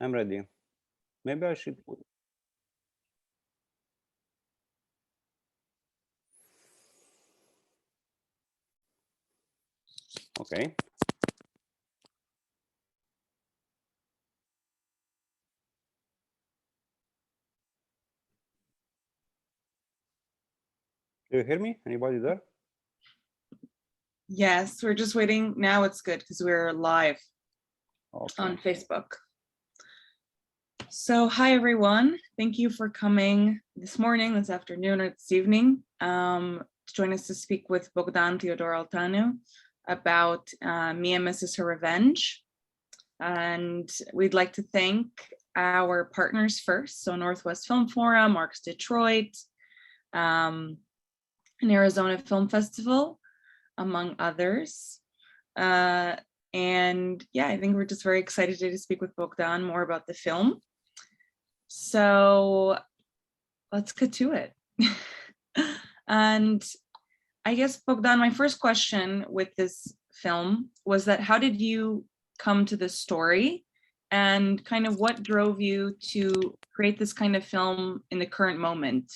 I'm ready. Maybe I should put. Okay. Do you hear me? Anybody there? Yes, we're just waiting. Now it's good because we're live Okay. on Facebook. So hi everyone. Thank you for coming this morning, this afternoon, or this evening to join us to speak with Bogdan Theodor Olteanu about Me and Mrs. Her Revenge. And we'd like to thank our partners first. So Northwest Film Forum, Arcs Detroit, and Arizona Film Festival, among others. And yeah, I think we're just very excited to speak with Bogdan more about the film. So let's get to it. And I guess, Bogdan, my first question with this film was that how did you come to this story, and kind of what drove you to create this kind of film in the current moment?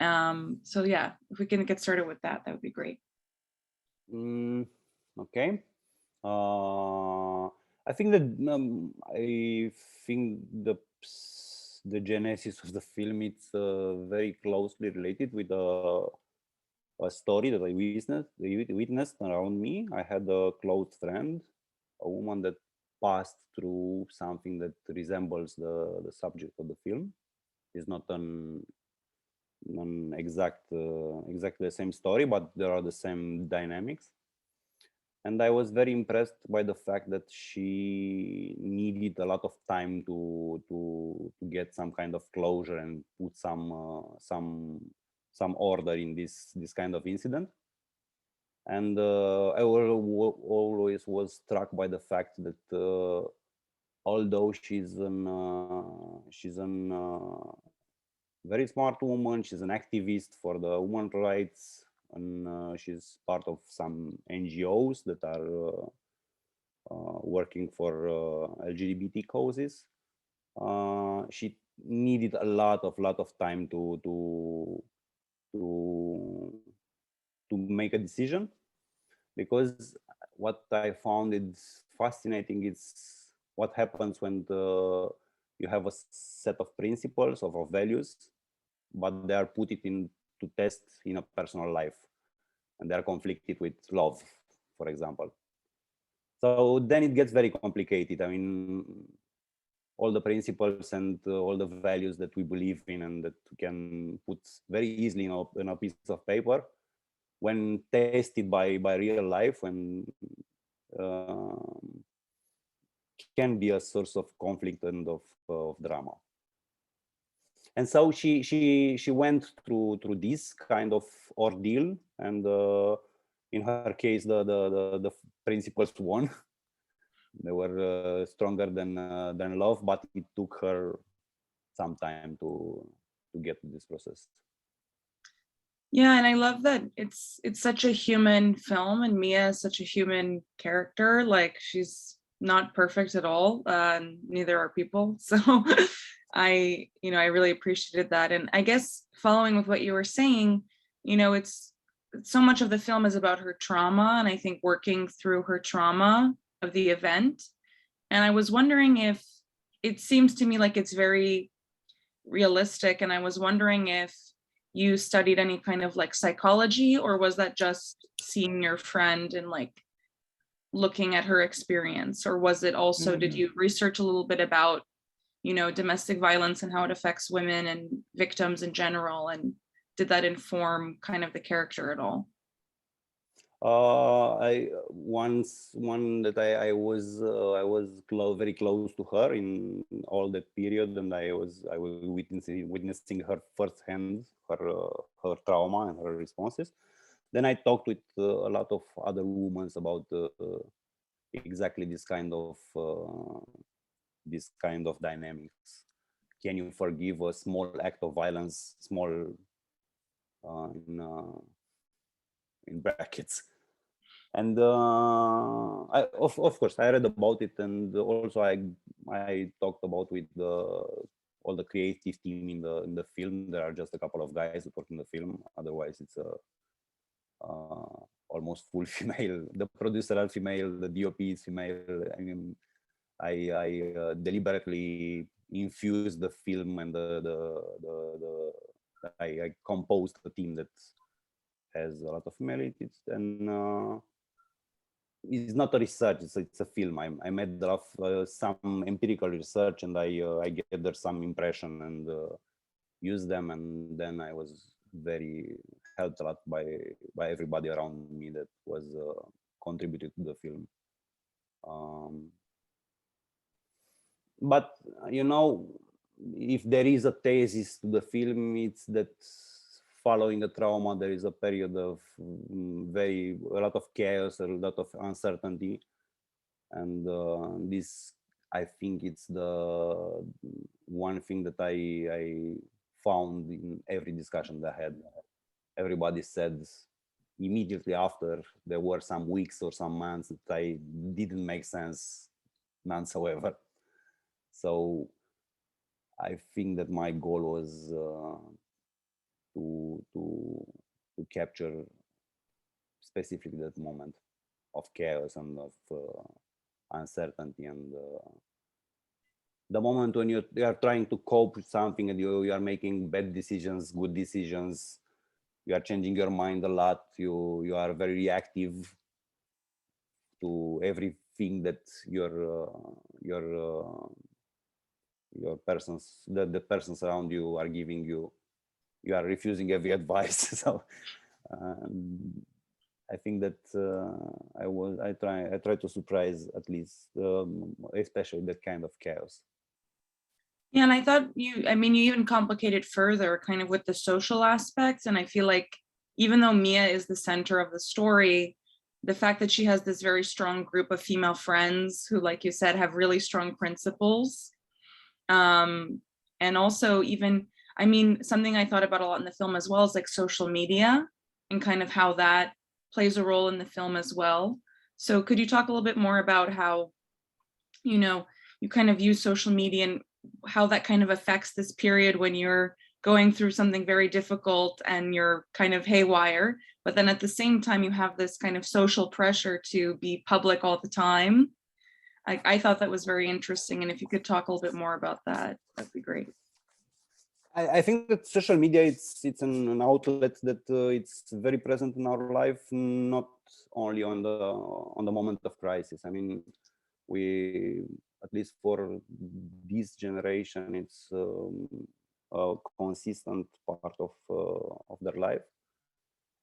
So yeah, if we can get started with that, that would be great. Okay. I think that I think the genesis of the film it's very closely related with a story that I witnessed around me. I had a close friend, a woman that passed through something that resembles the subject of the film. It's not an exactly the same story, but there are the same dynamics. And I was very impressed by the fact that she needed a lot of time to get some kind of closure and put some order in this kind of incident. And I always was struck by the fact that although she's an very smart woman, she's an activist for the women's rights, and she's part of some NGOs that are working for LGBT causes. She needed a lot of time to to make a decision, because what I found is fascinating is what happens when you have a set of principles of values, but they are put it in to test in a personal life, and they are conflicted with love, for example. So then it gets very complicated. I mean, all the principles and all the values that we believe in and that we can put very easily in a piece of paper, when tested by real life, when can be a source of conflict and of drama. And so she went through this kind of ordeal, and in her case the principles won. They were stronger than love, but it took her some time to get to this process. Yeah, and I love that it's such a human film, and Mia is such a human character. Like, she's not perfect at all. Neither are people. So I really appreciated that. And I guess following with what you were saying, it's so much of the film is about her trauma, and I think working through her trauma of the event. And I was wondering if it seems to me like it's very realistic, and I was wondering if you studied any kind of like psychology, or was that just seeing your friend and like looking at her experience, or was it also did you research a little bit about domestic violence and how it affects women and victims in general, and did that inform kind of the character at all? I once one that I was very close to her in all that period, and I was witnessing her firsthand, her trauma and her responses. Then I talked with a lot of other women about exactly this kind of dynamics. Can you forgive a small act of violence, small uh, in uh, in brackets? And of course I read about it, and also I talked about with all the creative team in the film. There are just a couple of guys that work in the film, otherwise it's a almost full female. The producer are female, the DOP is female. I mean, I deliberately infused the film and I composed a team that has a lot of femalities, and it's not a research, it's a film. I made some empirical research, and I gathered some impression and used them, and then I was very helped a lot by everybody around me that was contributed to the film. But you know, if there is a thesis to the film, it's that following a trauma, there is a period of a lot of chaos, a lot of uncertainty, and this, I think, it's the one thing that I found in every discussion that I had. Everybody said immediately after, there were some weeks or some months that I didn't make sense none whatsoever. So I think that my goal was to capture specifically that moment of chaos and of uncertainty, and the moment when you are trying to cope with something, and you are making bad decisions, good decisions, you are changing your mind a lot, you are very reactive to everything that the persons around you are giving you. You are refusing every advice. So I think that I try to surprise at least, especially that kind of chaos. Yeah, and I thought you even complicate it further kind of with the social aspects. And I feel like even though Mia is the center of the story, the fact that she has this very strong group of female friends who, like you said, have really strong principles. And also even, something I thought about a lot in the film as well is like social media and kind of how that plays a role in the film as well. So could you talk a little bit more about how, you kind of use social media and how that kind of affects this period when you're going through something very difficult and you're kind of haywire, but then at the same time you have this kind of social pressure to be public all the time. I thought that was very interesting, and if you could talk a little bit more about that, that'd be great. I think that social media, it's an outlet that it's very present in our life, not only on the moment of crisis. I mean, we, at least for this generation, it's a consistent part of their life,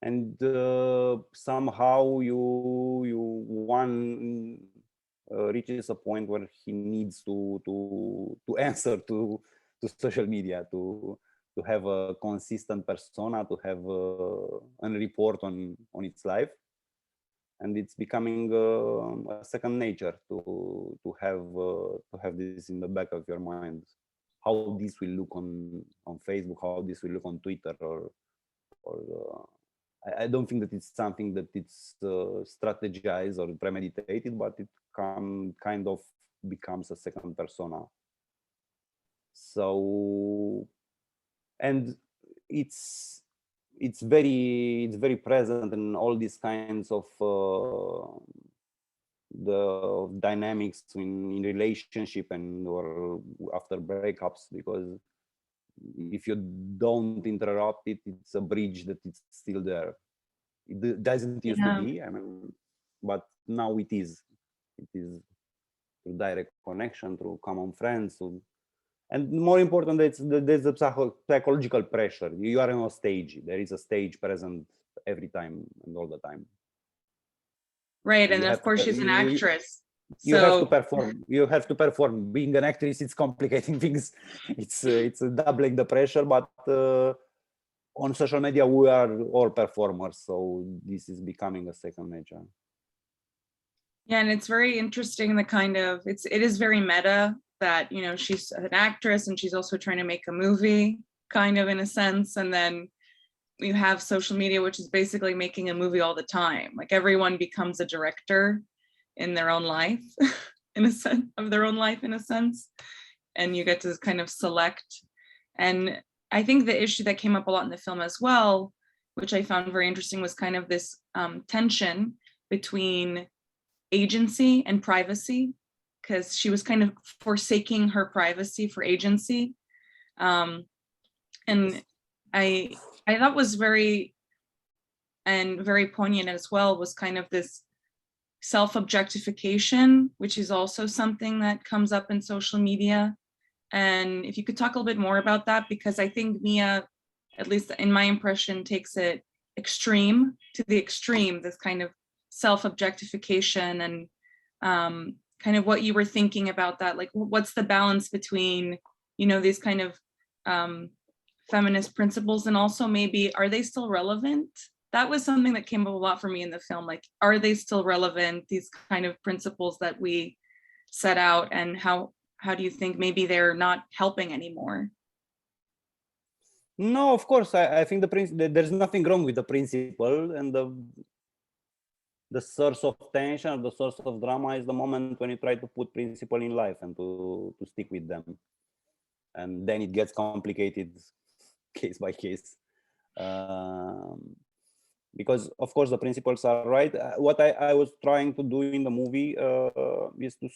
and somehow one reaches a point where he needs to answer to social media, to have a consistent persona, to have a report on its life, and it's becoming a second nature to have this in the back of your mind, how this will look on Facebook, how this will look on Twitter, or I don't think that it's something that it's strategized or premeditated, but it kind of becomes a second persona. So, and it's very present in all these kinds of the dynamics in relationship and or after breakups, because if you don't interrupt it, it's a bridge that it's still there. It doesn't used to be, I mean, but now it is. It is through direct connection, through common friends, and more important, there's a psychological pressure. You are on a stage. There is a stage present every time and all the time. Right, and of course she's an actress. You have to perform. You have to perform. Being an actress, it's complicating things. It's doubling the pressure, but on social media, we are all performers, so this is becoming a second nature. Yeah, and it's very interesting, the kind of, it is very meta that, she's an actress and she's also trying to make a movie, kind of, in a sense, and then you have social media, which is basically making a movie all the time. Like everyone becomes a director in their own life, in a sense of their own life, in a sense, and you get to kind of select. And I think the issue that came up a lot in the film as well, which I found very interesting, was kind of this tension between agency and privacy, because she was kind of forsaking her privacy for agency. And I thought was very poignant as well was kind of this self-objectification, which is also something that comes up in social media. And if you could talk a little bit more about that, because I think Mia, at least in my impression, takes it to the extreme, this kind of self-objectification, and kind of what you were thinking about that. Like, what's the balance between, these kind of feminist principles, and also maybe, are they still relevant? That was something that came up a lot for me in the film. Like, are they still relevant, these kind of principles that we set out, and how do you think maybe they're not helping anymore? No, of course, I think there's nothing wrong with the principle, and the source of tension or the source of drama is the moment when you try to put principle in life and to stick with them, and then it gets complicated case by case, because of course the principles are right. What I was trying to do in the movie is to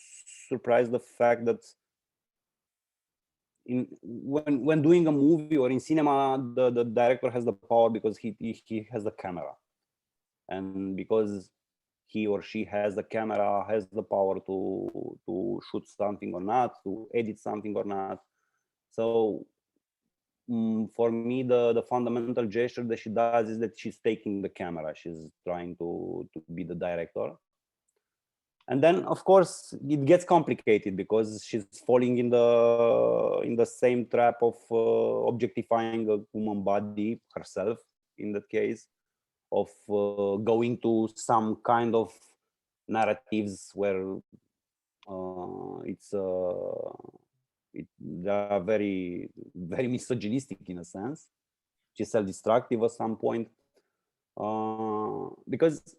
surprise the fact that when doing a movie or in cinema, the director has the power because he has the camera, and because he or she has the camera, has the power to shoot something or not, to edit something or not. So for me, the fundamental gesture that she does is that she's taking the camera. She's trying to be the director. And then, of course, it gets complicated because she's falling in the same trap of objectifying a human body herself, in that case, of going to some kind of narratives where they are very, very misogynistic in a sense. She's self-destructive at some point, because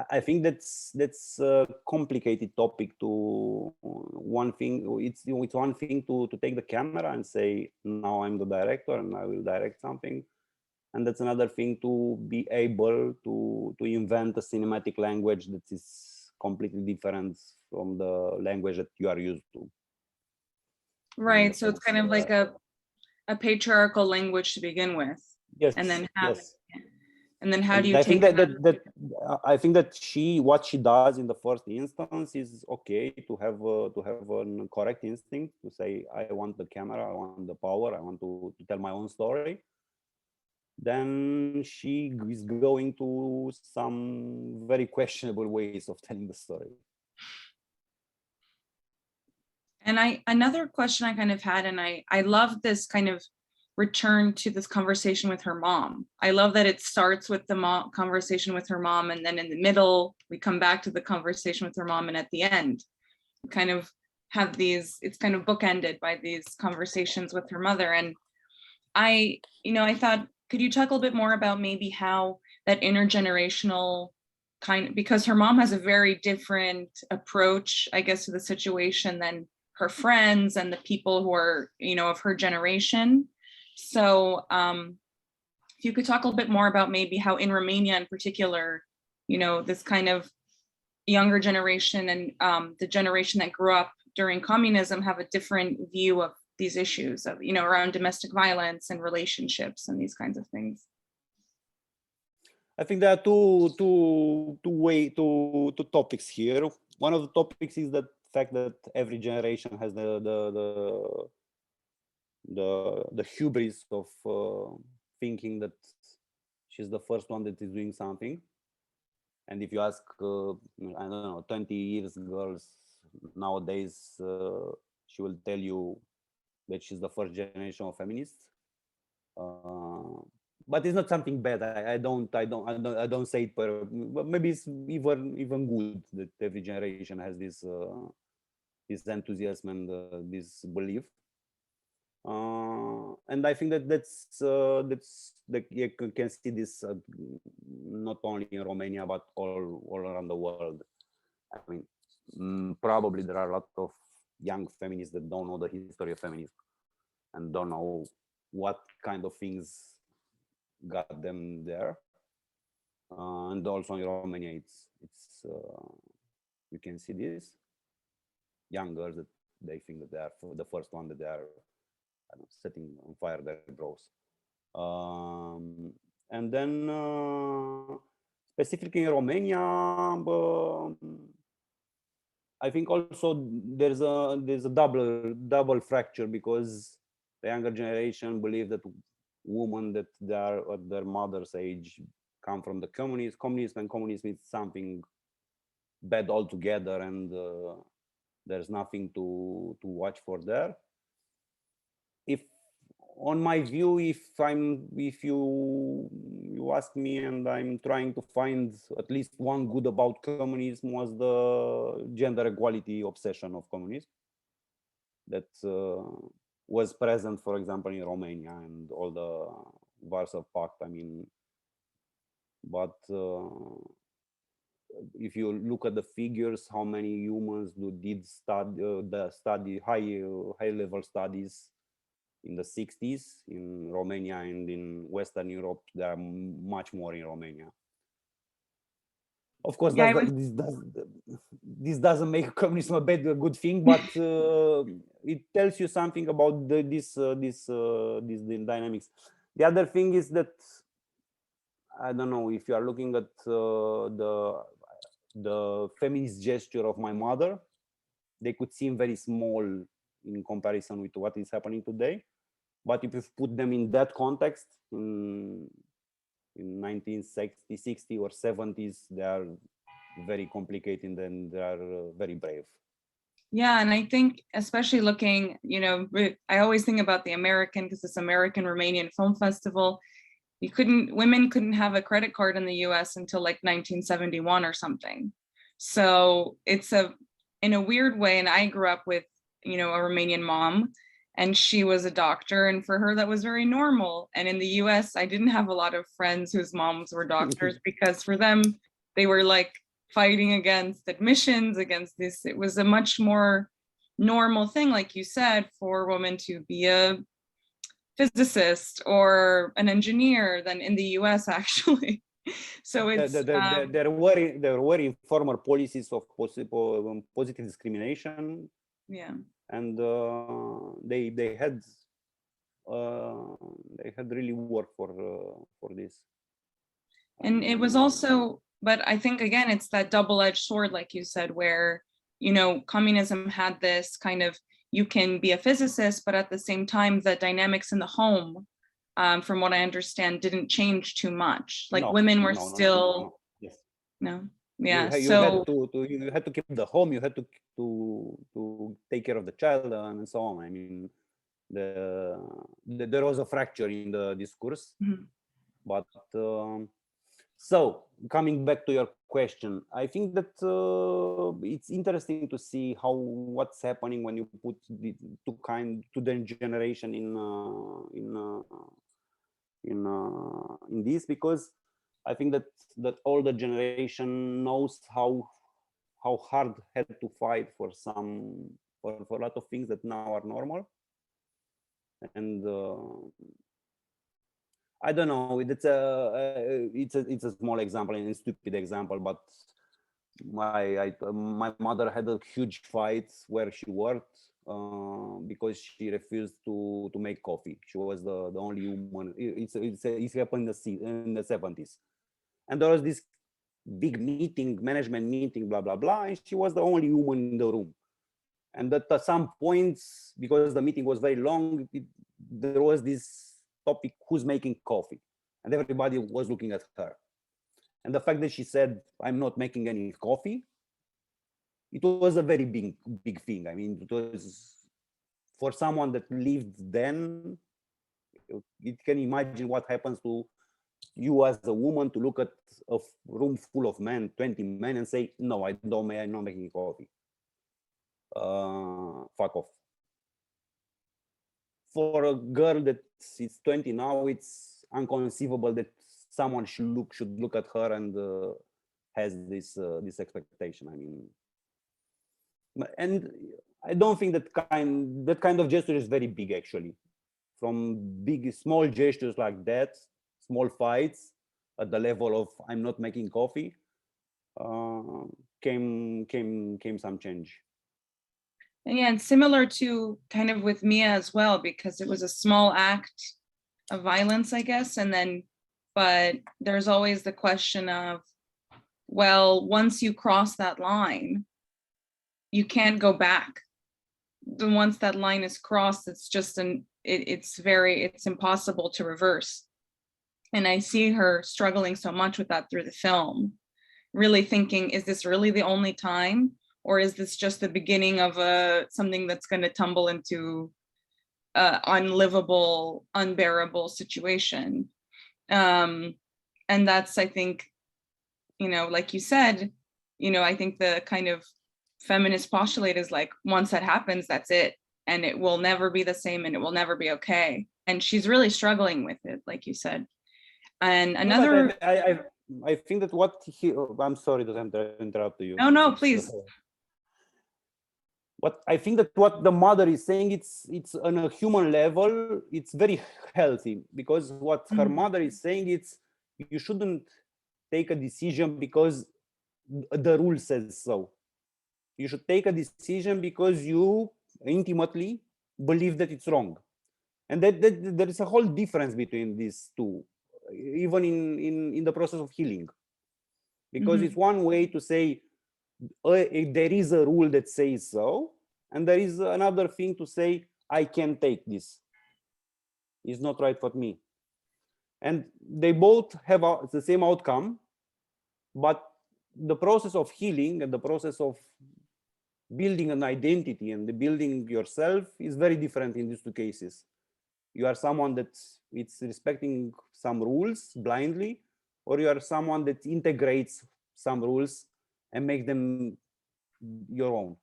I think that's a complicated topic. To one thing, it's one thing to take the camera and say, now I'm the director and I will direct something, and that's another thing to be able to invent a cinematic language that is completely different from the language that you are used to. Right. So it's kind of like a patriarchal language to begin with. Yes. And then Yes. And then how do you I take think that I think that what she does in the first instance is okay, to have a correct instinct to say, I want the camera, I want the power, I want to tell my own story. Then she is going to some very questionable ways of telling the story. And another question I kind of had, and I love this kind of return to this conversation with her mom. I love that it starts with the conversation with her mom, and then in the middle we come back to the conversation with her mom, and at the end we kind of have these, it's kind of bookended by these conversations with her mother. And I thought, could you talk a little bit more about maybe how that intergenerational kind, because her mom has a very different approach, I guess, to the situation than her friends and the people who are, of her generation. So if you could talk a little bit more about maybe how in Romania in particular, this kind of younger generation and the generation that grew up during communism have a different view of these issues of, around domestic violence and relationships and these kinds of things. I think there are two topics here. One of the topics is the fact that every generation has the hubris of thinking that she's the first one that is doing something. And if you ask, I don't know, 20 years girls nowadays, she will tell you that she's the first generation of feminists. But it's not something bad. I don't say it, but maybe it's even good that every generation has this enthusiasm and this belief. And I think that you can see this not only in Romania but all around the world. I mean, probably there are a lot of young feminists that don't know the history of feminism and don't know what kind of things got them there. And also in Romania, it's you can see this young girls that they think that they are the first one, that they are, I don't know, setting on fire their bros. And then specifically in Romania, I think also there's a double fracture, because the younger generation believe that women that they are at their mother's age come from the communism, and communism is something bad altogether, and there's nothing to watch for there. If on my view, if you ask me, and I'm trying to find at least one good about communism, was the gender equality obsession of communism that was present, for example, in Romania and all the Warsaw Pact. I mean, but if you look at the figures, how many humans did study high level studies in the 60s in Romania and in Western Europe? There are much more in Romania. Of course, Yeah, this doesn't make communism a good thing, but it tells you something about these dynamics. The other thing is that, I don't know, if you are looking at the feminist gesture of my mother, they could seem very small in comparison with what is happening today. But if you put them in that context, in 1960, 60 or 70s, they are very complicated and they are very brave. yeah, and I think especially looking, I always think about the American, because this American Romanian Film Festival, women couldn't have a credit card in the US until like 1971 or something. So it's in a weird way, and I grew up with, a Romanian mom, and she was a doctor, and for her that was very normal. And in the US, I didn't have a lot of friends whose moms were doctors, because for them, they were like fighting against admissions, against this. It was a much more normal thing, like you said, for women to be a physicist or an engineer than in the US, actually. So it's there were informal policies of positive discrimination. Yeah, and they had really worked for this. and it was also, but I think again it's that double-edged sword, like you said, where communism had this kind of, you can be a physicist, but at the same time the dynamics in the home, from what I understand, didn't change too much. Like women were still yes. No. Yeah. You had to keep the home, you had to take care of the child, and so on. I mean, there was a fracture in the discourse. Mm-hmm. But so coming back to your question, I think that it's interesting to see what's happening when you put the two generation in this, because I think that older generation knows how hard had to fight for a lot of things that now are normal. And I don't know, it's a small example and a stupid example, but my mother had a huge fight where she worked because she refused to make coffee. She was the only woman. It happened in the 70s, and there was this big meeting, management meeting, blah blah blah, and she was the only woman in the room. And at some points, because the meeting was very long, there was this topic, who's making coffee, and everybody was looking at her. And the fact that she said, I'm not making any coffee, it was a very big thing. I mean, it was, for someone that lived then, it can imagine what happens to you as a woman to look at a room full of men, 20 men, and say, no, I'm not making coffee. Fuck off. for a girl that is 20 now, it's inconceivable that someone should look at her and has this expectation. I mean, and I don't think that kind of gesture is very big, actually. From small gestures like that, small fights at the level of I'm not making coffee, came some change. And yeah, and similar to kind of with Mia as well, because it was a small act of violence, I guess. And then, but there's always the question of, well, once you cross that line, you can't go back. Then once that line is crossed, it's just it's impossible to reverse. And I see her struggling so much with that through the film, really thinking, is this really the only time? Or is this just the beginning of something that's going to tumble into unlivable, unbearable situation? And that's, I think, like you said, I think the kind of feminist postulate is like, once that happens, that's it. And it will never be the same and it will never be okay. And she's really struggling with it, like you said. And another... No, I think that what I'm sorry to interrupt you. No, please. What I think that what the mother is saying, it's on a human level, it's very healthy, because what her mother is saying, it's you shouldn't take a decision because the rule says so. You should take a decision because you intimately believe that it's wrong. And that there is a whole difference between these two, even in the process of healing. Because it's one way to say, there is a rule that says so, and there is another thing to say, I can take this. It's not right for me. And they both have the same outcome, but the process of healing and the process of building an identity and building yourself is very different in these two cases. You are someone that it's respecting some rules blindly, or you are someone that integrates some rules and make them your own.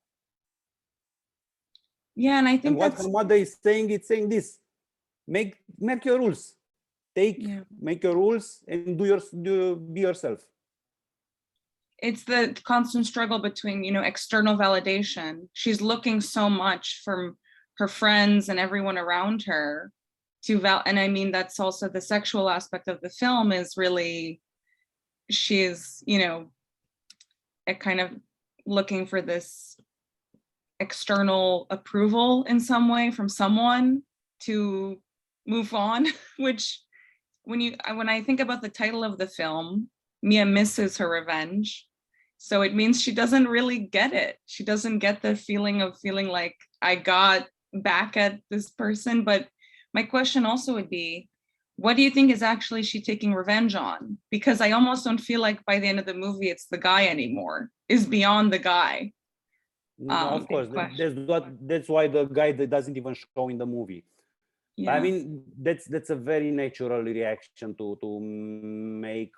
Yeah, and I think what her mother is saying, it's saying this: make your rules, make your rules and be yourself. It's the constant struggle between, external validation. She's looking so much from her friends and everyone around her and I mean, that's also the sexual aspect of the film, is really, she's, kind of looking for this external approval in some way from someone to move on, which when I think about the title of the film, Mia misses her revenge. So it means she doesn't really get it. She doesn't get the feeling like I got back at this person. But my question also would be, what do you think is actually she taking revenge on? Because I almost don't feel like by the end of the movie, it's the guy anymore. Is beyond the guy. Of course, that's why the guy that doesn't even show in the movie. Yeah. I mean, that's a very natural reaction to make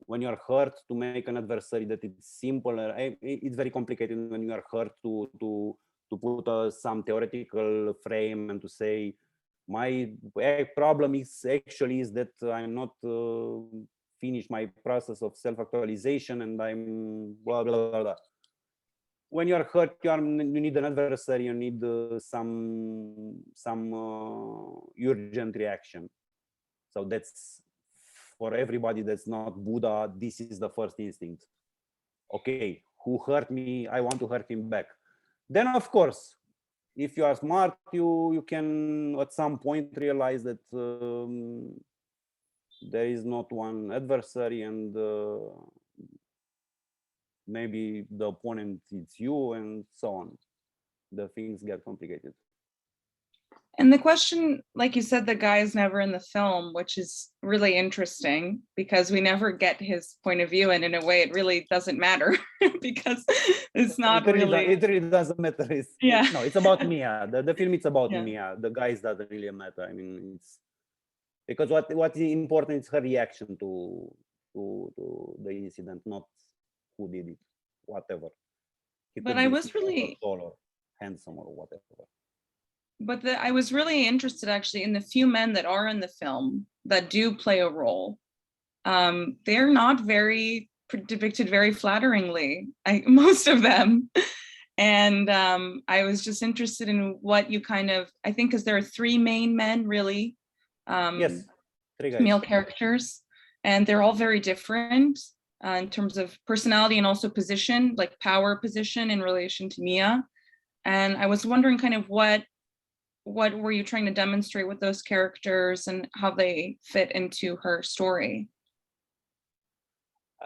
when you are hurt, to make an adversary that it's simple. It's very complicated when you are hurt to put some theoretical frame and to say, my problem is that I'm not finished my process of self-actualization and I'm blah, blah, blah, blah. When you are hurt, you need an adversary, you need some urgent reaction. So that's, for everybody that's not Buddha, this is the first instinct. Okay, who hurt me? I want to hurt him back. Then, of course, if you are smart, you can at some point realize that there is not one adversary, and maybe the opponent is you, and so on. The things get complicated. And the question, like you said, the guy is never in the film, which is really interesting because we never get his point of view. And in a way, it really doesn't matter because it's not it really doesn't matter. It's about Mia. The film is about Mia. The guys doesn't really matter. I mean, it's because what is important is her reaction to the incident, not who did it, whatever. But I was really tall or handsome or whatever. but I was really interested actually in the few men that are in the film that do play a role. They're not very depicted very flatteringly, most of them. And I was just interested in what you kind of, I think, because there are three main men really, Yes, three guys. male characters, and they're all very different in terms of personality and also position, like power position in relation to Mia. And I was wondering kind of what were you trying to demonstrate with those characters and how they fit into her story?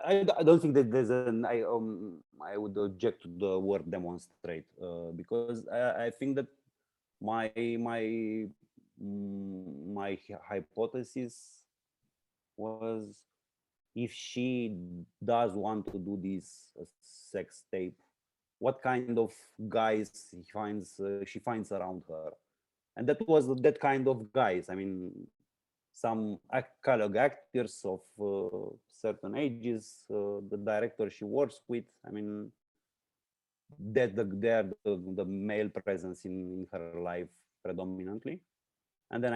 I don't think that there's an I would object to the word demonstrate because I think that my my hypothesis was, if she does want to do this sex tape, what kind of guys she finds around her, and that was that kind of guys. I mean, some colleague actors of certain ages, the director she works with. I mean, they're the male presence in her life predominantly. And then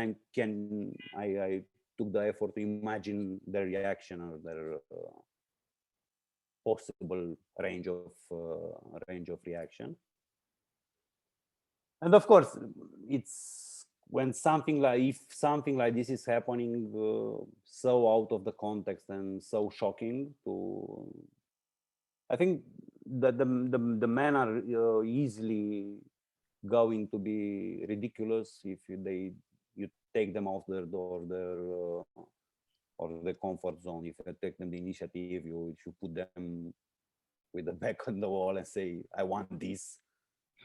I took the effort to imagine their reaction or their possible range of reaction. And of course, it's when if something like this is happening so out of the context and so shocking to, I think that the men are easily going to be ridiculous if you take them out their door, or the comfort zone. If you take them the initiative, you put them with the back on the wall and say, I want this.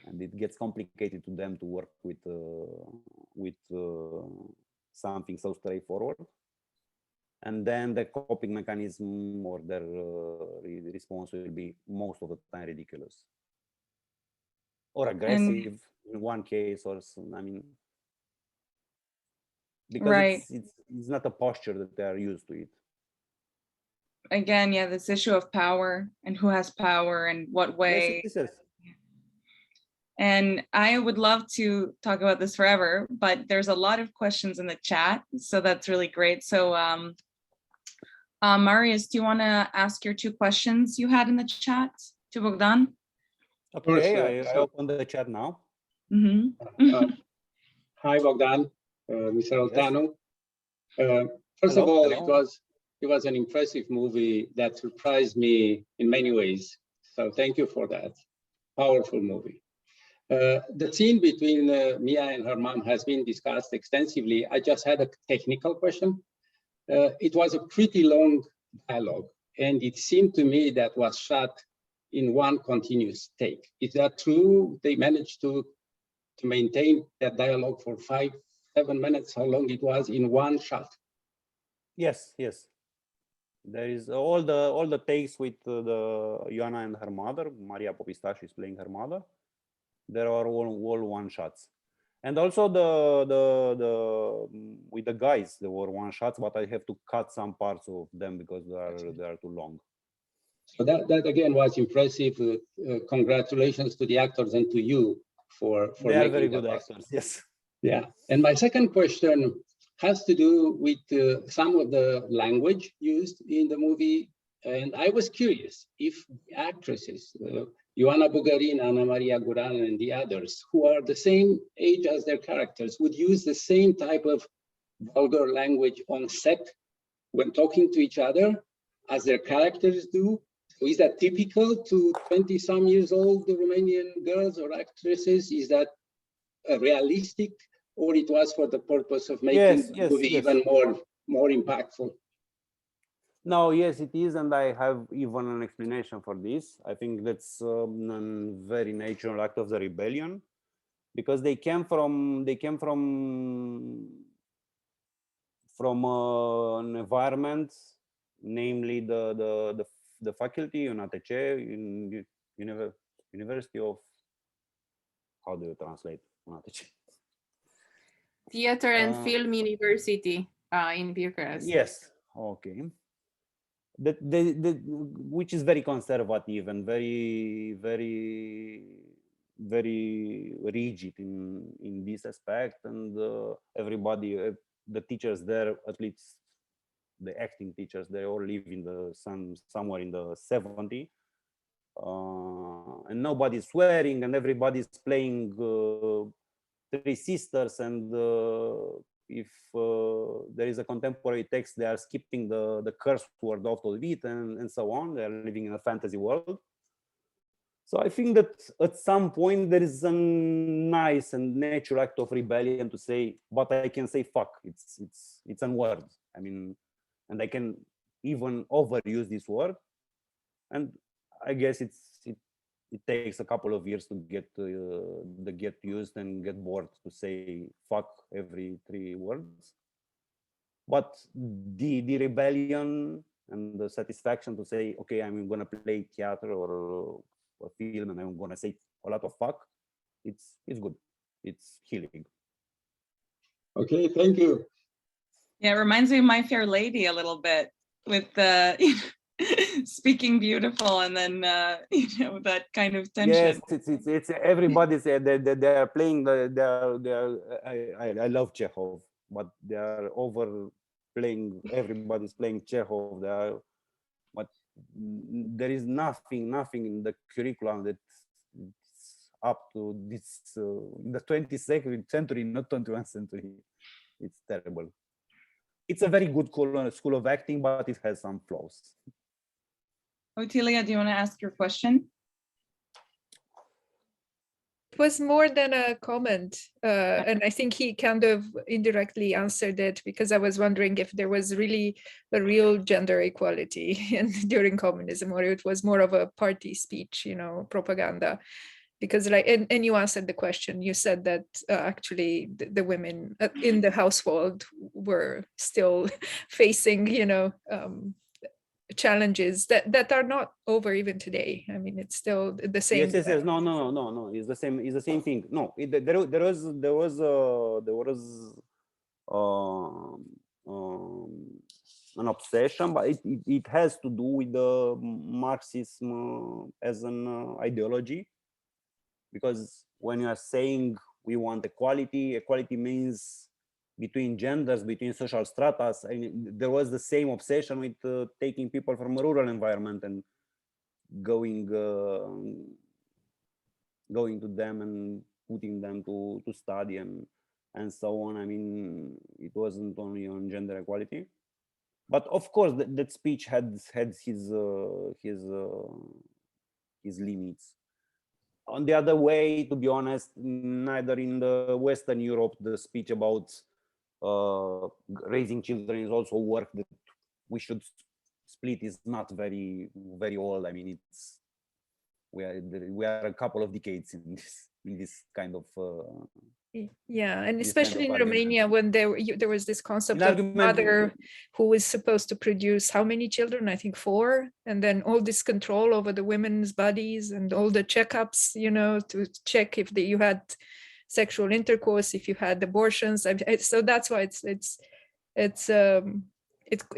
And it gets complicated to them to work with something so straightforward. And then the coping mechanism or their response will be most of the time ridiculous or aggressive in one case, or I mean, because Right. it's not a posture that they are used to it. Again, yeah, this issue of power and who has power and what way. Yes. And I would love to talk about this forever, but there's a lot of questions in the chat, so that's really great. So Marius, do you want to ask your two questions you had in the chat to Bogdan? Okay, I open the chat now. Hi, Bogdan, Mr. Olteanu. First of all, it was an impressive movie that surprised me in many ways. So thank you for that. Powerful movie. The scene between Mia and her mom has been discussed extensively. I just had a technical question. It was a pretty long dialogue, and it seemed to me that was shot in one continuous take. Is that true? They managed to maintain that dialogue for 5-7 minutes, how long it was in one shot? Yes. There is all the takes with the Ioana and her mother. Maria Popistașu is playing her mother. There are all one shots, and also the with the guys there were one shots, but I have to cut some parts of them because they are too long. So that again was impressive. Congratulations to the actors and to you for they are very good actors. Yes. Yeah, and my second question has to do with some of the language used in the movie, and I was curious if actresses, Ioana Bugarin, Ana Maria Guran, and the others, who are the same age as their characters, would use the same type of vulgar language on set when talking to each other as their characters do. So is that typical to 20-some years old Romanian girls or actresses? Is that realistic, or it was for the purpose of making the movie even more impactful? No, yes, it is, and I have even an explanation for this. I think that's a very natural act of the rebellion, because they came from an environment, namely the faculty in ATC, in University of, how do you translate ATC? Theater and Film University in Bucharest. Yes. Okay. Which is very conservative and very very rigid in this aspect, and everybody, the teachers there, at least the acting teachers, they all live in the somewhere in the 70s, and nobody's swearing, and everybody's playing Three Sisters, and if there is a contemporary text, they are skipping the curse word out of it, and so on. They are living in a fantasy world. So I think that at some point there is a nice and natural act of rebellion to say, but I can say fuck. It's a word. I mean, and I can even overuse this word. And I guess it takes a couple of years to get used and get bored to say fuck every 3 words. But the rebellion and the satisfaction to say, okay, I'm gonna play theater or a film and I'm gonna say a lot of fuck, it's good. It's healing. Okay, thank you. Yeah, it reminds me of My Fair Lady a little bit, with the speaking beautiful, and then that kind of tension. Yes, it's everybody said that they are playing I love Chekhov, but they are overplaying. Everybody's playing Chekhov. But there is nothing in the curriculum that's up to this the 22nd century, not 21st century. It's terrible. It's a very good school of acting, but it has some flaws. Otelia, do you want to ask your question? It was more than a comment, and I think he kind of indirectly answered it, because I was wondering if there was really a real gender equality during communism, or it was more of a party speech, propaganda. Because and you answered the question. You said that actually the women in the household were still facing, challenges that are not over even today. I mean, it's still the same. Yes. No. It's the same. It's the same thing. No, there was an obsession, but it has to do with the Marxism as an ideology. Because when you are saying we want equality means between genders, between social stratas. I mean, there was the same obsession with taking people from a rural environment and going to them and putting them to study and so on. I mean, it wasn't only on gender equality, but of course that speech had his limits. On the other way, to be honest, neither in the Western Europe the speech about raising children is also work that we should split is not very old. I mean, we are a couple of decades in this kind of yeah, and especially in Romania, when there was this concept of mother who was supposed to produce how many children? I think 4, and then all this control over the women's bodies and all the checkups, to check if you had sexual intercourse, if you had abortions. So that's why it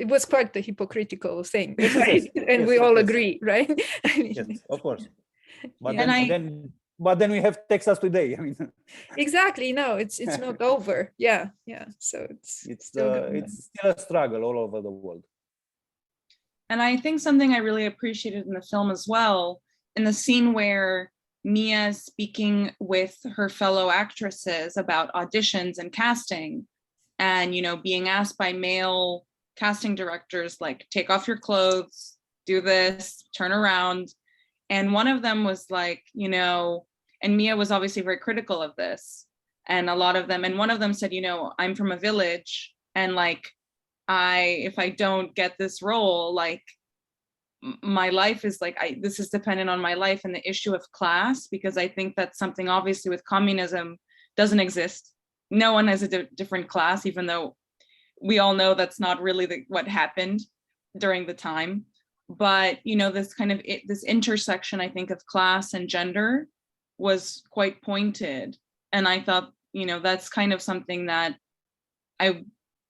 was quite the hypocritical thing, right? Yes, and we all agree, right? Yes, of course. But then we have Texas today. I mean, exactly. No, it's not over. Yeah. So it's still a struggle all over the world. And I think something I really appreciated in the film as well, in the scene where Mia is speaking with her fellow actresses about auditions and casting, and being asked by male casting directors, like, take off your clothes, do this, turn around. And one of them was like, and Mia was obviously very critical of this. And one of them said, I'm from a village, and like, if I don't get this role, like, my life is like, this is dependent on my life. And the issue of class, because I think that's something obviously with communism doesn't exist. No one has a different class, even though we all know that's not really what happened during the time. But this kind of this intersection, I think, of class and gender was quite pointed, and I thought that's kind of something that I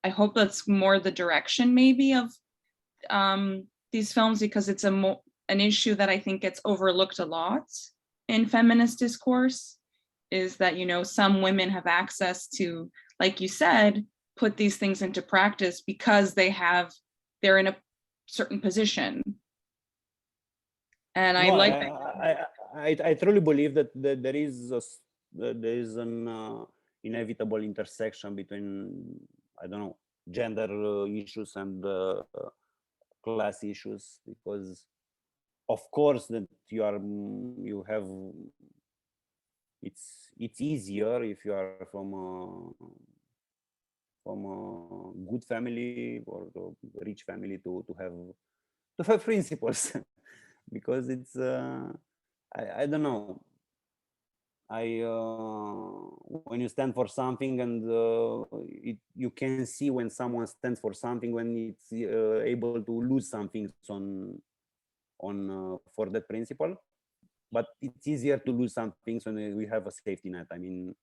hope that's more the direction maybe of these films, because it's an issue that I think gets overlooked a lot, in feminist discourse is that, you know, some women have access to, like you said, put these things into practice because they're in a certain position. And I No, like I truly believe that there is an inevitable intersection between, I don't know, gender issues and class issues, because of course that you have, it's easier if you are from a good family or a rich family to have principles. Because it's I don't know, when you stand for something and you can see when someone stands for something, when it's able to lose some things on for that principle. But it's easier to lose some things when we have a safety net. I mean,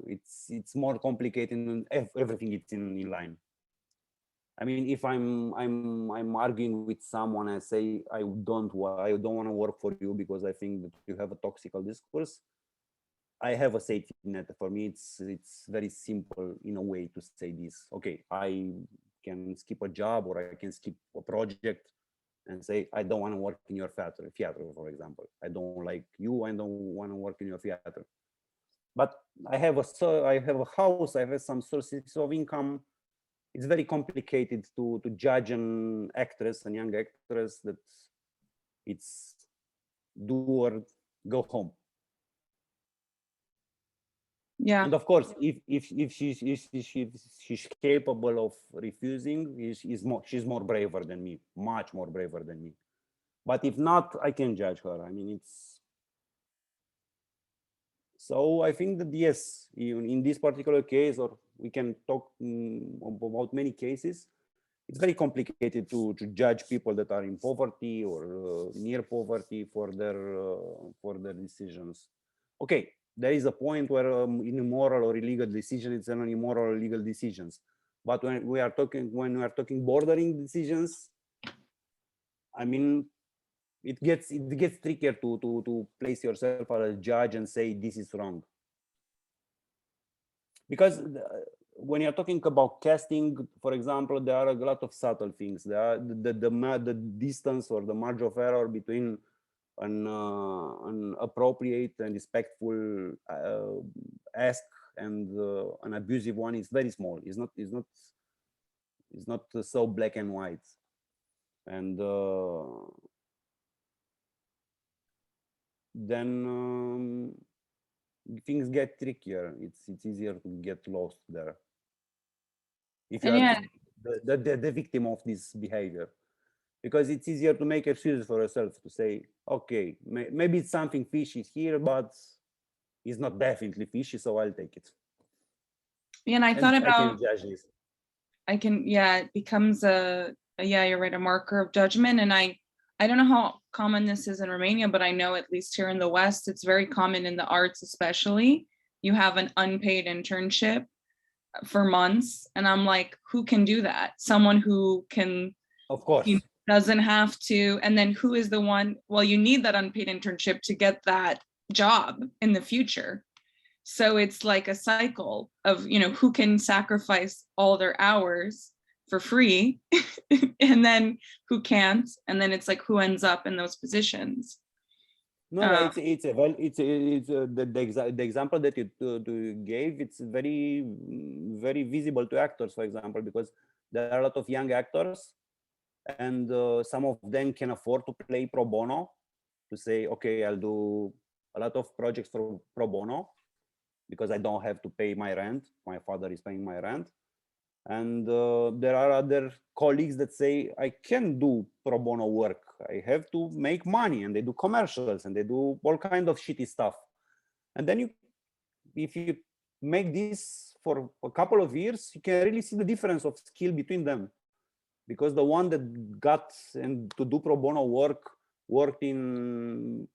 it's more complicated and everything is in line. I mean, if I'm arguing with someone and say I don't want to work for you because I think that you have a toxic discourse, I have a safety net. For me, it's very simple in a way to say this. Okay, I can skip a job or I can skip a project and say I don't want to work in your theater, for example. I don't like you. I don't want to work in your theater. But I have a house. I have some sources of income. It's very complicated to judge an actress, a young actress, that it's do or go home. Yeah. And of course, if she's capable of refusing, she's more braver than me, much more braver than me. But if not, I can judge her. I mean, it's. So I think that yes, in this particular case, or we can talk about many cases, it's very complicated to judge people that are in poverty or near poverty for their decisions. Okay, there is a point where immoral or illegal decision, it's an immoral or illegal decisions. But when we are talking bordering decisions, I mean, it gets trickier to place yourself as a judge and say this is wrong. Because when you're talking about casting, for example, there are a lot of subtle things. There are the distance or the margin of error between an appropriate and respectful ask and an abusive one is very small. It's not so black and white. And then things get trickier. It's easier to get lost there if you are the victim of this behavior, because it's easier to make excuses for yourself to say, okay, maybe it's something fishy here, but it's not definitely fishy, so I'll take it. Yeah, and I thought about, I can judge this. It becomes you're right, a marker of judgment. And I don't know how common this is in Romania, but I know at least here in the West, it's very common in the arts, especially. You have an unpaid internship for months. And I'm like, who can do that? Someone who can, of course, doesn't have to. And then who is the one? Well, you need that unpaid internship to get that job in the future. So it's like a cycle of, who can sacrifice all their hours for free and then who can't. And then it's like, who ends up in those positions? No, it's the example that you gave. It's very, very visible to actors, for example, because there are a lot of young actors, and some of them can afford to play pro bono, to say, okay, I'll do a lot of projects for pro bono because I don't have to pay my rent. My father is paying my rent. And there are other colleagues that say, I can do pro bono work. I have to make money, and they do commercials and they do all kinds of shitty stuff. And then if you make this for a couple of years, you can really see the difference of skill between them. Because the one that got and to do pro bono worked in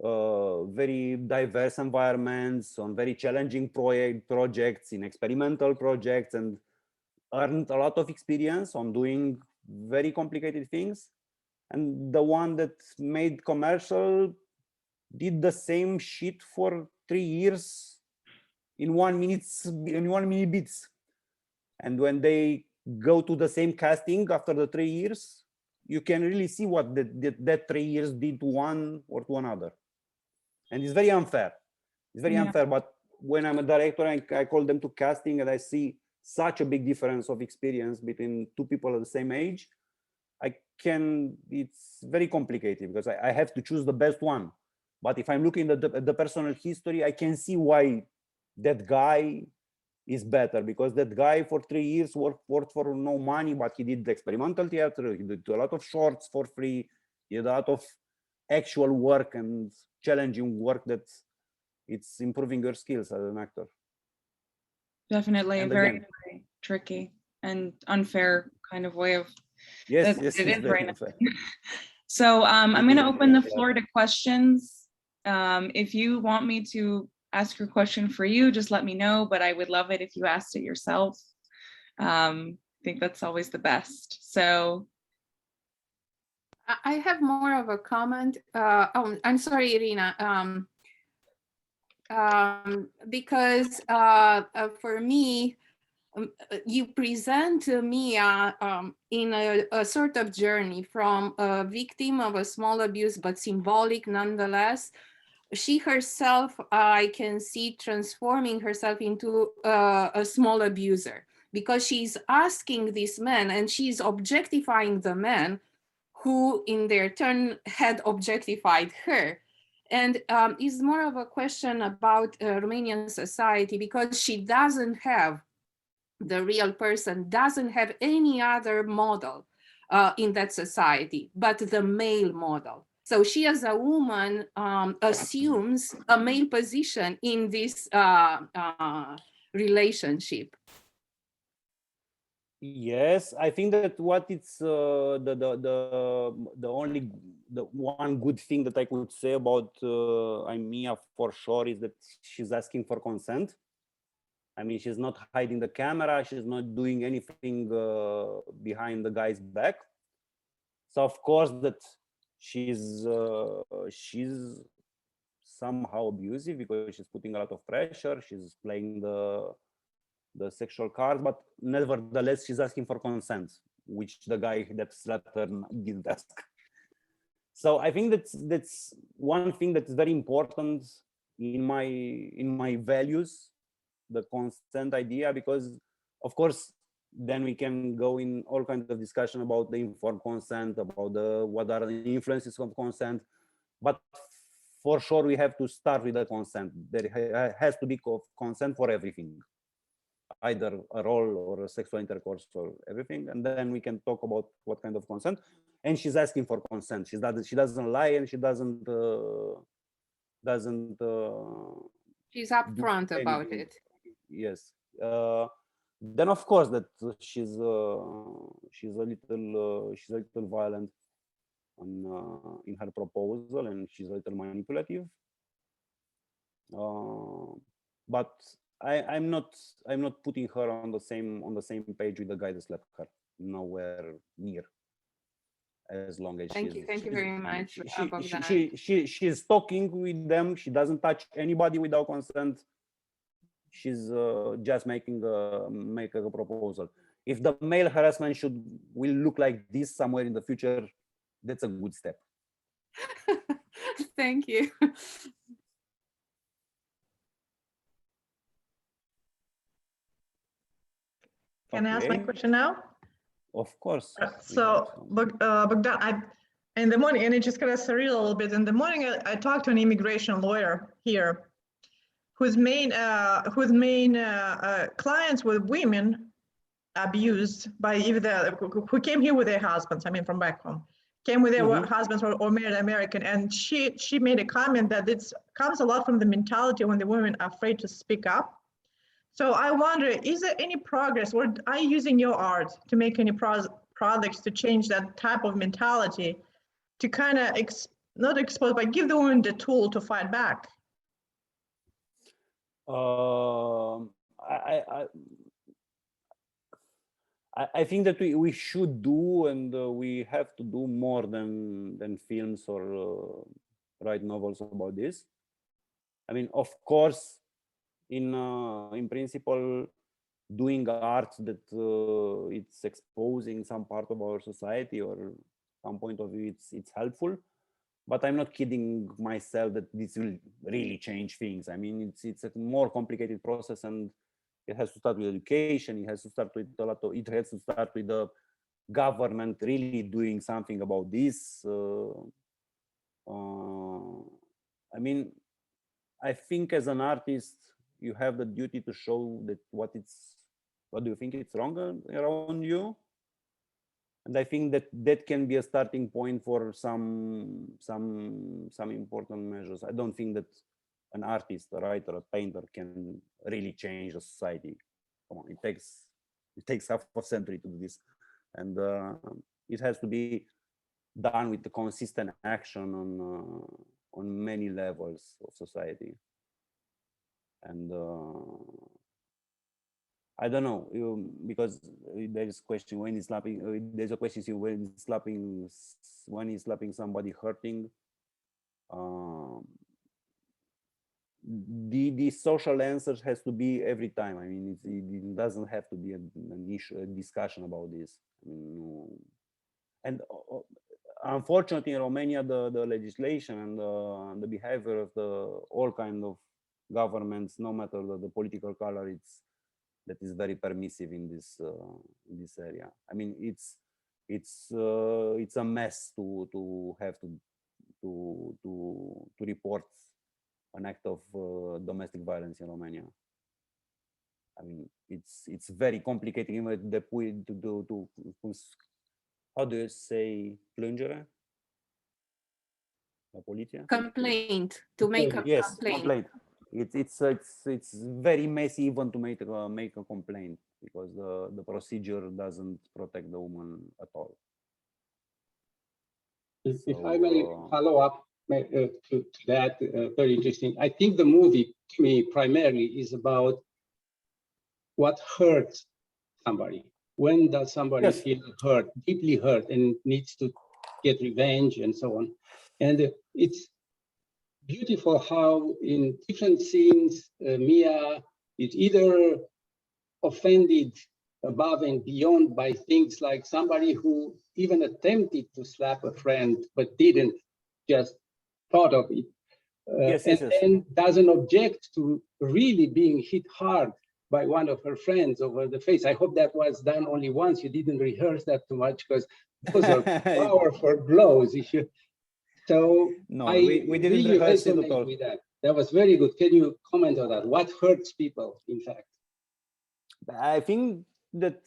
very diverse environments, on very challenging projects, in experimental projects, and earned a lot of experience on doing very complicated things. And the one that made commercial did the same shit for 3 years in 1 minute, in 1 minute bits. And when they go to the same casting after the 3 years, you can really see what that 3 years did to one or to another. And it's very unfair. It's very unfair, but when I'm a director, I call them to casting and I see such a big difference of experience between two people at the same age. It's very complicated because I have to choose the best one. But if I'm looking at the personal history, I can see why that guy is better, because that guy for 3 years worked for no money, but he did experimental theater, he did a lot of shorts for free, he did a lot of actual work and challenging work that it's improving your skills as an actor. Definitely And a very, again, very tricky and unfair kind of way of yes, that yes, it it's is very right unfair. now. So I'm It going to is. open the floor to questions. If you want me to ask your question for you, just let me know, but I would love it if you asked it yourself. I think that's always the best. So I have more of a comment. Oh, I'm sorry, Irina. Because for me, you present Mia in a sort of journey from a victim of a small abuse, but symbolic nonetheless. She herself, I can see transforming herself into a small abuser, because she's asking this man and she's objectifying the man who in their turn had objectified her. And it's more of a question about Romanian society, because she doesn't have, the real person doesn't have any other model in that society but the male model. So she as a woman assumes a male position in this relationship. Yes, I think that what it's the one good thing that I could say about Mia for sure is that she's asking for consent. I mean, she's not hiding the camera. She's not doing anything behind the guy's back. So of course that she's somehow abusive because she's putting a lot of pressure. She's playing the sexual cards, but nevertheless, she's asking for consent, which the guy that slapped her didn't ask. So I think that's one thing that's very important in my values, the consent idea, because of course then we can go in all kinds of discussion about the informed consent, about what are the influences of consent, but for sure we have to start with the consent. There has to be consent for everything, either a role or a sexual intercourse or everything, and then we can talk about what kind of consent. And she's asking for consent. She doesn't lie, and she doesn't She's upfront about it. Yes. Then of course that she's a little violent in her proposal, and she's a little manipulative. But I'm not putting her on the same page with the guy that slapped her. Nowhere near. As long as thank you very much, Bogdan. She's talking with them. She doesn't touch anybody without consent. She's just make a proposal. If the male harassment will look like this somewhere in the future, that's a good step. Thank you. Can I ask my question now? Of course. So, Bogdan, in the morning, and it just kind of surreal a little bit. In the morning, I talked to an immigration lawyer here, whose main clients were women abused by either who came here with their husbands. I mean, from back home, came with their husbands or married American, and she made a comment that it comes a lot from the mentality when the women are afraid to speak up. So I wonder, is there any progress, or are you using your art to make any products to change that type of mentality, to kind of not expose, but give the woman the tool to fight back? I think that we should do, and we have to do more than films write novels about this. I mean, of course, in principle, doing art that it's exposing some part of our society or some point of view, it's helpful. But I'm not kidding myself that this will really change things. I mean, it's a more complicated process, and it has to start with education. It has to start with it has to start with the government really doing something about this. I mean, I think as an artist, you have the duty to show that what do you think it's wrong around you. And I think that can be a starting point for some important measures. I don't think that an artist, a writer, a painter can really change the society. Come on, it takes half a century to do this, and it has to be done with the consistent action on many levels of society. And I don't know, because there is a question when he's slapping. There's a question when he's slapping somebody hurting. The social answer has to be every time. I mean, it doesn't have to be an issue, a discussion about this. I mean, and unfortunately, in Romania, the legislation and the behavior of all kind of governments, no matter the political color, that is very permissive in this area. I mean, it's a mess to have to report an act of domestic violence in Romania. I mean, it's very complicated. Even how do you say plângere? La poliție? Complaint, to make a complaint. It's very messy even to make a complaint, because the procedure doesn't protect the woman at all. If I may follow up to that, very interesting. I think the movie, to me, primarily is about what hurts somebody. When does somebody feel hurt, deeply hurt, and needs to get revenge and so on? And it's beautiful how in different scenes, Mia is either offended above and beyond by things like somebody who even attempted to slap a friend but didn't, just thought of it, and doesn't object to really being hit hard by one of her friends over the face. I hope that was done only once. You didn't rehearse that too much, because those are powerful blows. So no, we didn't really rehearse it at all. With that. That was very good. Can you comment on that? What hurts people, in fact? I think that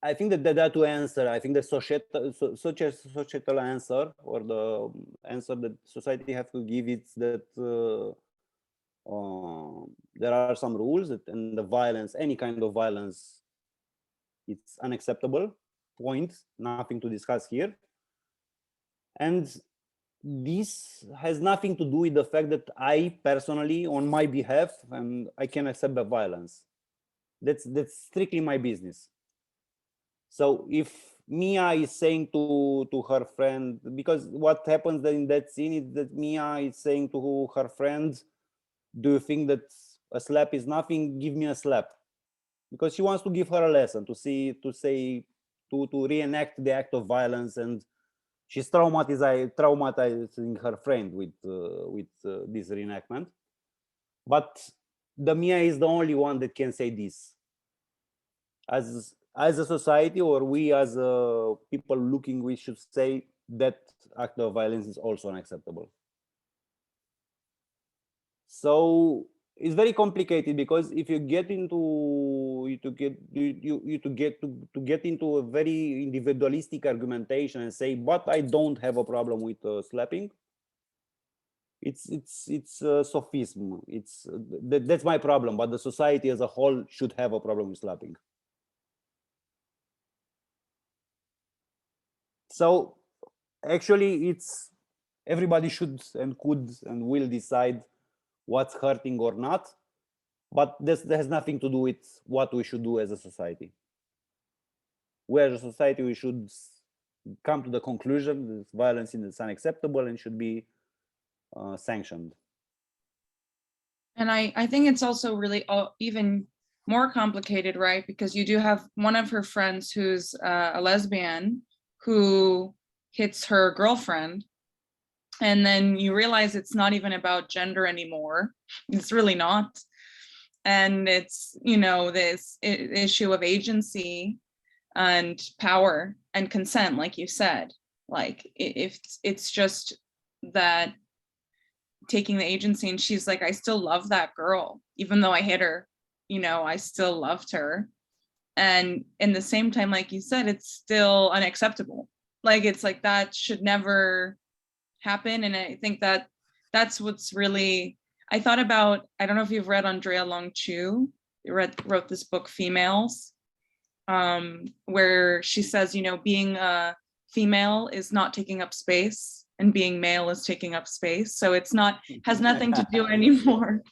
there are two answers. I think the societal answer, or the answer that society have to give, is that there are some rules and the violence, any kind of violence, it's unacceptable. Point. Nothing to discuss here. And this has nothing to do with the fact that I personally, on my behalf, and I can accept the violence. That's strictly my business. So if Mia is saying to her friend, because what happens in that scene is that Mia is saying to her friend, do you think that a slap is nothing? Give me a slap. Because she wants to give her a lesson, to reenact the act of violence, and she's traumatizing her friend with this reenactment. But the Mia is the only one that can say this. As a society, or we as people looking, we should say that act of violence is also unacceptable. So it's very complicated, because if you get into into a very individualistic argumentation and say, but I don't have a problem with slapping, it's a sophism. That's my problem, but the society as a whole should have a problem with slapping. So actually, it's everybody should and could and will decide what's hurting or not, but this has nothing to do with what we should do as a society. We as a society, we should come to the conclusion that violence is unacceptable and should be sanctioned. And I think it's also really even more complicated, right? Because you do have one of her friends who's a lesbian who hits her girlfriend. And then you realize it's not even about gender anymore. It's really not. And it's, you know, this issue of agency and power and consent, like you said. Like if it's just that taking the agency, and she's like, I still love that girl, even though I hit her, you know, I still loved her. And in the same time, like you said, it's still unacceptable. Like, it's like that should never happen. And I think that that's what's really, I thought about, I don't know if you've read Andrea Long Chu, wrote this book, Females, where she says, you know, being a female is not taking up space and being male is taking up space. So it's not, has nothing to do anymore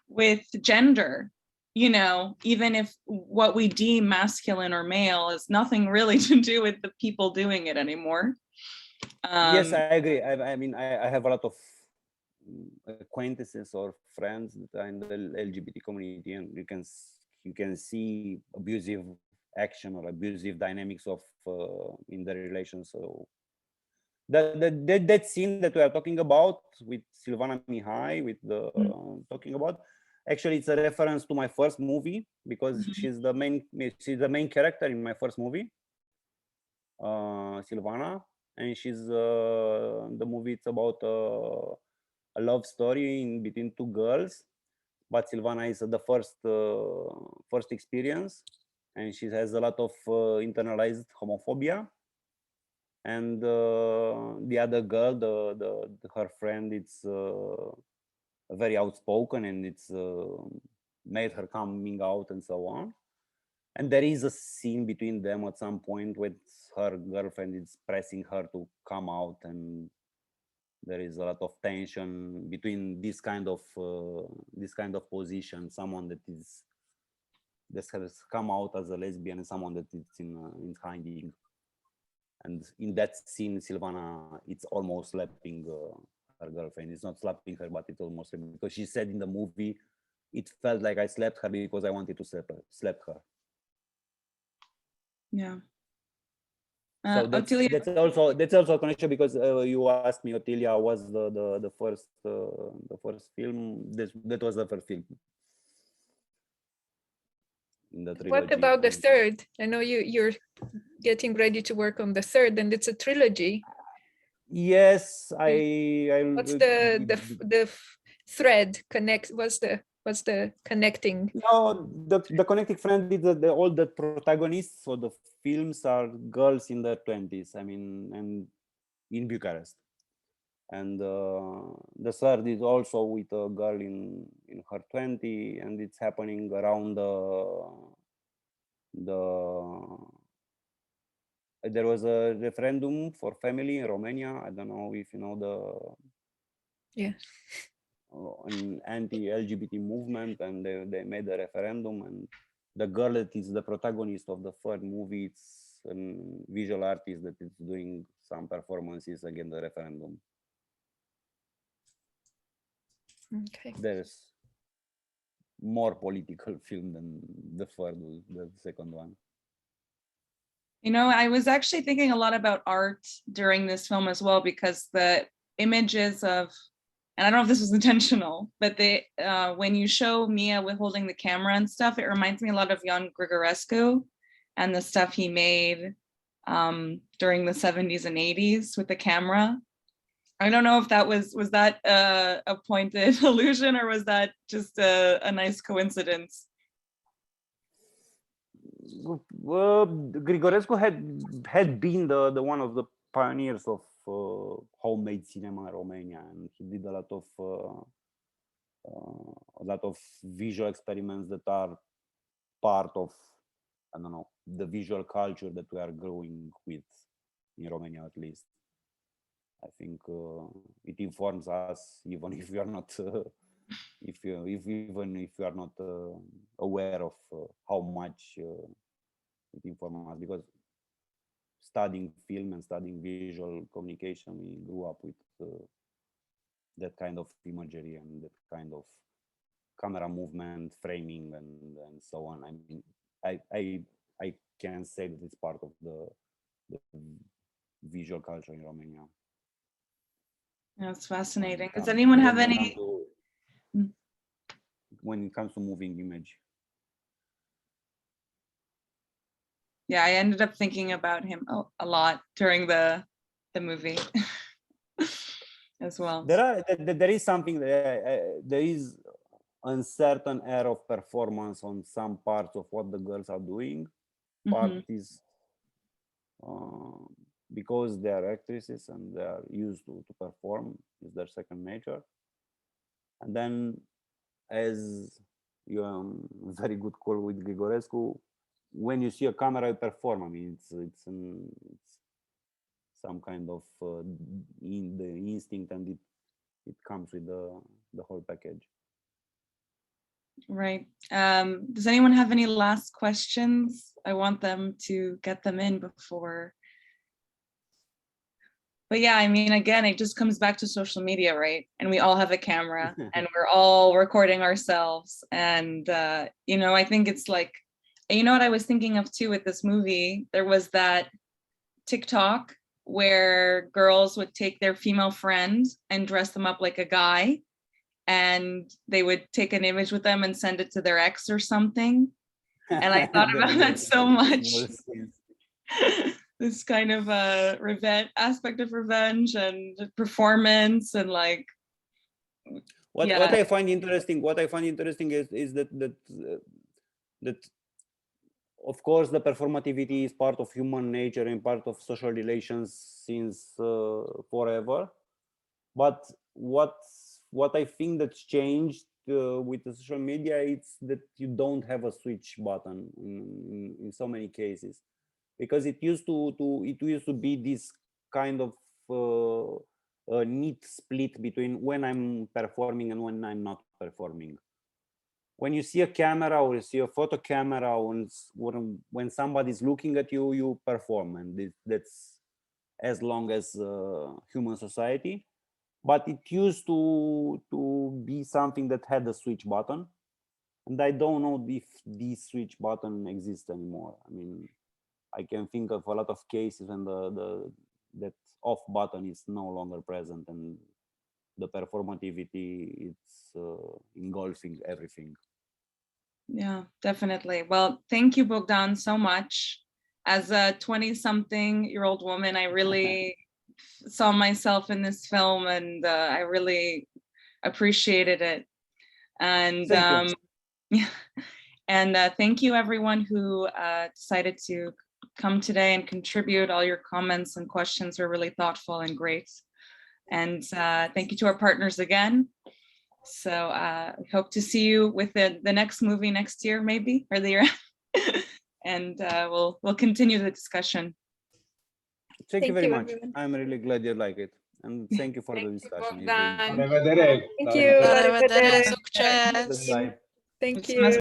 with gender. You know, even if what we deem masculine or male is nothing really to do with the people doing it anymore. Yes, I agree. I mean, I have a lot of acquaintances or friends that are in the LGBT community, and you can see abusive action or abusive dynamics of in the relations. So that scene that we are talking about with Silvana Mihai, with the talking about, actually it's a reference to my first movie, because she's the main character in my first movie, Silvana, and she's the movie, it's about a love story in between two girls, but Silvana is the first experience, and she has a lot of internalized homophobia. And the other girl, her friend, it's very outspoken, and it's made her coming out and so on. And there is a scene between them at some point with her girlfriend is pressing her to come out, and there is a lot of tension between this kind of position, someone that has come out as a lesbian and someone that is in hiding. And in that scene, Silvana, it's almost slapping her girlfriend. It's not slapping her, but it's almost slapping, because she said in the movie, it felt like I slapped her because I wanted to slap her. Yeah. So that's also a connection, because you asked me, Otilia, was the first film? That was the first film in the trilogy. What about the third? I know you're getting ready to work on the third, and it's a trilogy. Yes, What's the thread connect? What's the connecting? No, the connecting friend is all the protagonists of the films are girls in their 20s. I mean, and in Bucharest, and the third is also with a girl in her 20, and it's happening around there was a referendum for family in Romania. I don't know if you know an anti-LGBT movement, and they made a referendum, and the girl that is the protagonist of the third movie, it's a visual artist that is doing some performances against the referendum. Okay. There's more political film than the second one. You know, I was actually thinking a lot about art during this film as well, because the images of, and I don't know if this was intentional, but when you show Mia with holding the camera and stuff, it reminds me a lot of Ioan Grigorescu and the stuff he made during the 70s and 80s with the camera. I don't know if that was that a pointed allusion, or was that just a nice coincidence? Grigorescu had been the one of the pioneers of homemade cinema in Romania, and he did a lot of visual experiments that are part of, I don't know, the visual culture that we are growing with in Romania, at least. I think it informs us, even if we are not if you are not aware of how much it informs us, because studying film and studying visual communication, we grew up with that kind of imagery and that kind of camera movement, framing, and so on. I mean, I can say that it's part of the visual culture in Romania. That's fascinating. Does anyone have any? When it comes to moving image. Yeah, I ended up thinking about him a lot during the movie as well. There is something, there is uncertain air of performance on some parts of what the girls are doing. Part is because they are actresses and they are used to perform, is their second nature. And then, as you are very good call with Grigorescu, when you see a camera, you perform. I mean, it's some kind of in the instinct, and it comes with the whole package. Right. Does anyone have any last questions? I want them to get them in before. But yeah, I mean, again, it just comes back to social media, right? And we all have a camera and we're all recording ourselves. And, you know, I think it's like, you know what I was thinking of too with this movie? There was that TikTok where girls would take their female friend and dress them up like a guy. And they would take an image with them and send it to their ex or something. And I thought about that so much. This kind of revenge aspect of revenge and performance and like. What I find interesting is that of course the performativity is part of human nature and part of social relations since forever. But what I think that's changed with the social media, it's that you don't have a switch button in so many cases, because it used to be this kind of a neat split between when I'm performing and when I'm not performing. When you see a camera or you see a photo camera, when somebody's looking at you, you perform, and that's as long as human society. But it used to be something that had a switch button, and I don't know if this switch button exists anymore. I mean, I can think of a lot of cases when that off button is no longer present, and the performativity it's engulfing everything. Yeah, definitely. Well, thank you, Bogdan, so much. As a 20-something-year-old woman, I really saw myself in this film, and I really appreciated it. And yeah, and thank you everyone who decided to come today and contribute. All your comments and questions were really thoughtful and great. And thank you to our partners again. So I hope to see you with the next movie next year, maybe, or the year. And we'll continue the discussion. Thank you very much. Everyone. I'm really glad you like it. And thank you for the discussion. Thank you. Thank you.